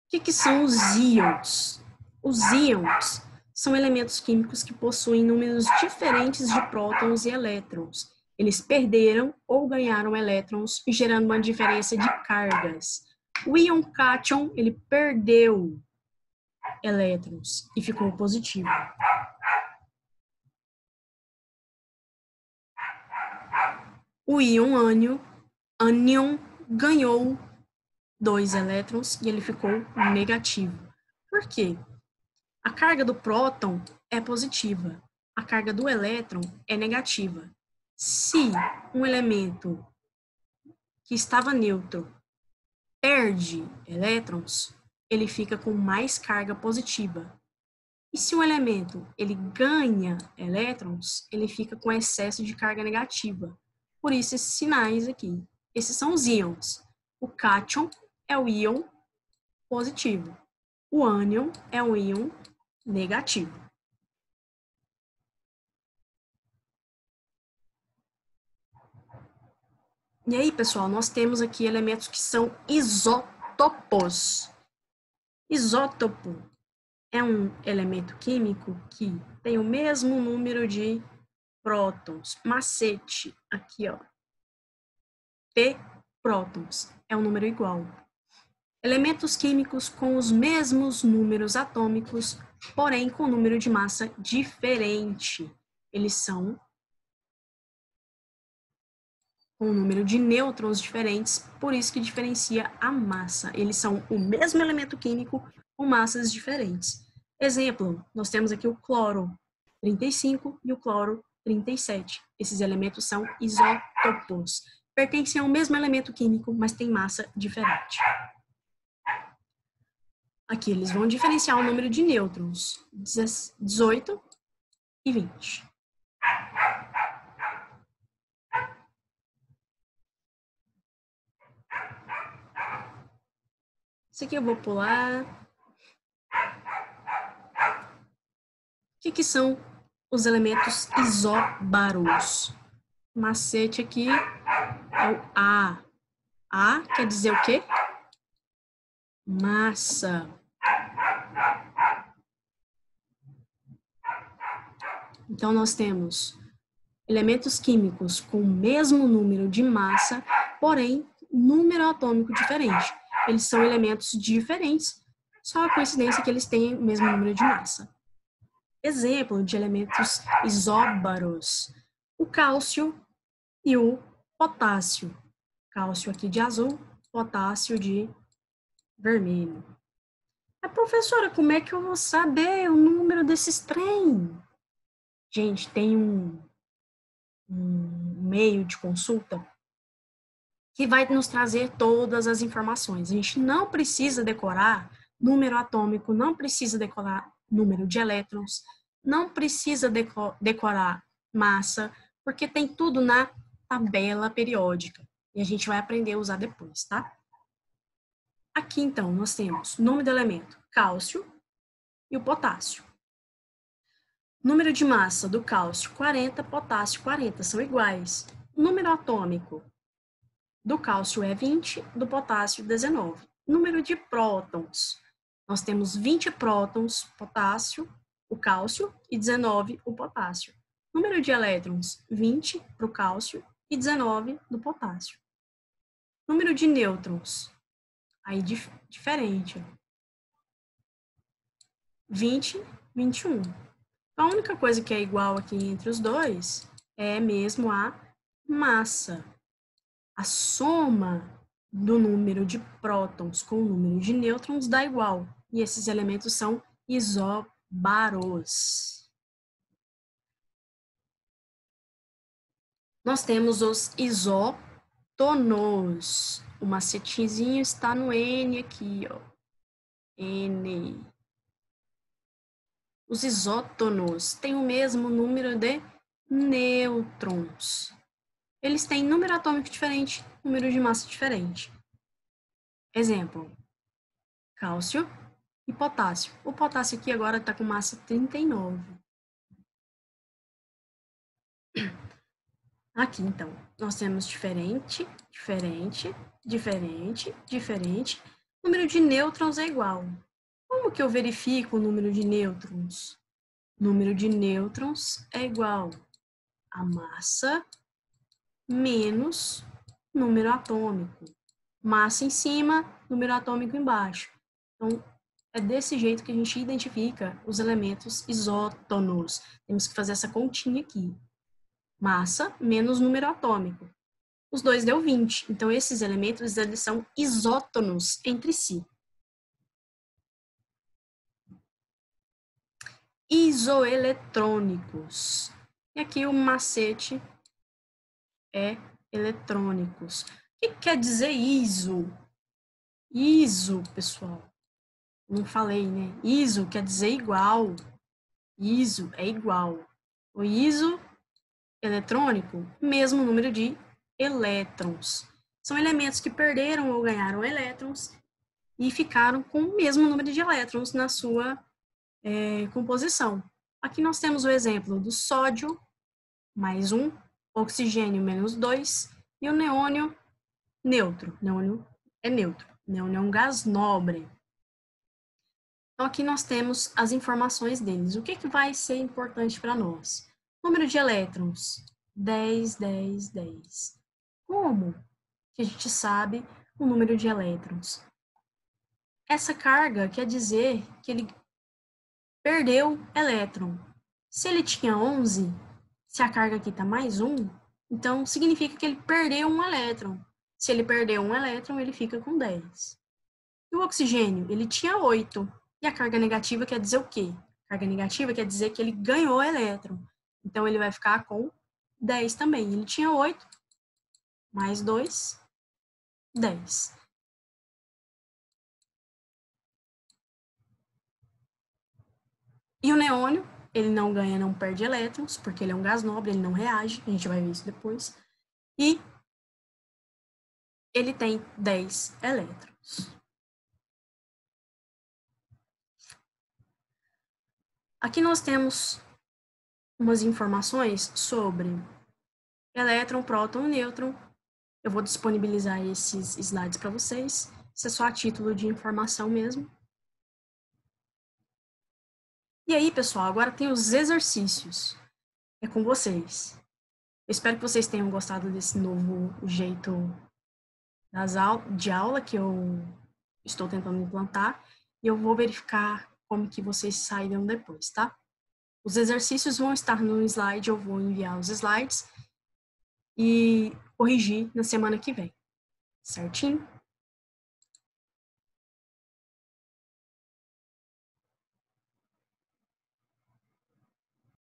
que são os íons? Os íons são elementos químicos que possuem números diferentes de prótons e elétrons. Eles perderam ou ganharam elétrons, gerando uma diferença de cargas. O íon cátion, ele perdeu elétrons e ficou positivo. O íon ânion ganhou 2 elétrons e ele ficou negativo. Por quê? A carga do próton é positiva, a carga do elétron é negativa. Se um elemento que estava neutro perde elétrons, ele fica com mais carga positiva. E se um elemento ele ganha elétrons, ele fica com excesso de carga negativa. Por isso esses sinais aqui. Esses são os íons. O cátion é o íon positivo. O ânion é o íon negativo. E aí, pessoal, nós temos aqui elementos que são isótopos. Isótopo é um elemento químico que tem o mesmo número de prótons. Macete, aqui, ó. P prótons é um número igual. Elementos químicos com os mesmos números atômicos, porém com número de massa diferente. Eles são com um número de nêutrons diferentes, por isso que diferencia a massa. Eles são o mesmo elemento químico com massas diferentes. Exemplo, nós temos aqui o cloro 35 e o cloro 37. Esses elementos são isótopos. Pertencem ao mesmo elemento químico, mas têm massa diferente. Aqui eles vão diferenciar o número de nêutrons, 18 e 20. Isso aqui eu vou pular. O que são os elementos isóbaros? O macete aqui é o A. A quer dizer o quê? Massa. Então, nós temos elementos químicos com o mesmo número de massa, porém, número atômico diferente. Eles são elementos diferentes, só a coincidência é que eles têm o mesmo número de massa. Exemplo de elementos isóbaros: o cálcio e o potássio. Cálcio aqui de azul, potássio de vermelho. Mas, professora, como é que eu vou saber o número desses trem? Gente, tem um meio de consulta que vai nos trazer todas as informações. A gente não precisa decorar número atômico, não precisa decorar número de elétrons, não precisa decorar massa, porque tem tudo na tabela periódica. E a gente vai aprender a usar depois, tá? Aqui, então, nós temos o nome do elemento, cálcio, e o potássio. Número de massa do cálcio, 40, potássio, 40, são iguais. Número atômico do cálcio é 20, do potássio, 19. Número de prótons, nós temos 20 prótons, potássio, o cálcio, e 19, o potássio. Número de elétrons, 20 para o cálcio e 19 do potássio. Número de nêutrons, aí diferente. 20, 21. A única coisa que é igual aqui entre os dois é mesmo a massa. A soma do número de prótons com o número de nêutrons dá igual. E esses elementos são isóbaros. Nós temos os isótonos. O macetezinho está no N aqui, ó. N. Os isótonos têm o mesmo número de nêutrons. Eles têm número atômico diferente, número de massa diferente. Exemplo, cálcio e potássio. O potássio aqui agora está com massa 39. Aqui, então, nós temos diferente, diferente, diferente, diferente. número de nêutrons é igual. Como que eu verifico o número de nêutrons? Número de nêutrons é igual a massa menos número atômico. Massa em cima, número atômico embaixo. Então, é desse jeito que a gente identifica os elementos isótonos. Temos que fazer essa continha aqui. Massa menos número atômico. Os dois deu 20. Então, esses elementos eles são isótonos entre si. Isoeletrônicos. E aqui o macete é eletrônicos. O que quer dizer iso? Iso, pessoal. Não falei, né? Iso quer dizer igual. Iso é igual. O iso eletrônico, mesmo número de elétrons. São elementos que perderam ou ganharam elétrons e ficaram com o mesmo número de elétrons na sua composição. Aqui nós temos o exemplo do sódio, mais 1, oxigênio, menos 2, e o neônio, neutro. Neônio é neutro. Neônio é um gás nobre. Então, aqui nós temos as informações deles. O que vai ser importante para nós? Número de elétrons, 10, 10, 10. Como que a gente sabe o número de elétrons? Essa carga quer dizer que ele perdeu elétron. Se ele tinha 11, se a carga aqui está mais 1, então significa que ele perdeu um elétron. Se ele perdeu um elétron, ele fica com 10. E o oxigênio, ele tinha 8. E a carga negativa quer dizer o quê? Carga negativa quer dizer que ele ganhou elétron. Então, ele vai ficar com 10 também. Ele tinha 8, mais 2, 10. E o neônio, ele não ganha, não perde elétrons, porque ele é um gás nobre, ele não reage. A gente vai ver isso depois. E ele tem 10 elétrons. Aqui nós temos umas informações sobre elétron, próton e nêutron. Eu vou disponibilizar esses slides para vocês. Isso é só a título de informação mesmo. E aí, pessoal, agora tem os exercícios. É com vocês. Eu espero que vocês tenham gostado desse novo jeito de aula que eu estou tentando implantar. E eu vou verificar como que vocês saíram depois, tá? Os exercícios vão estar no slide, eu vou enviar os slides e corrigir na semana que vem. Certinho?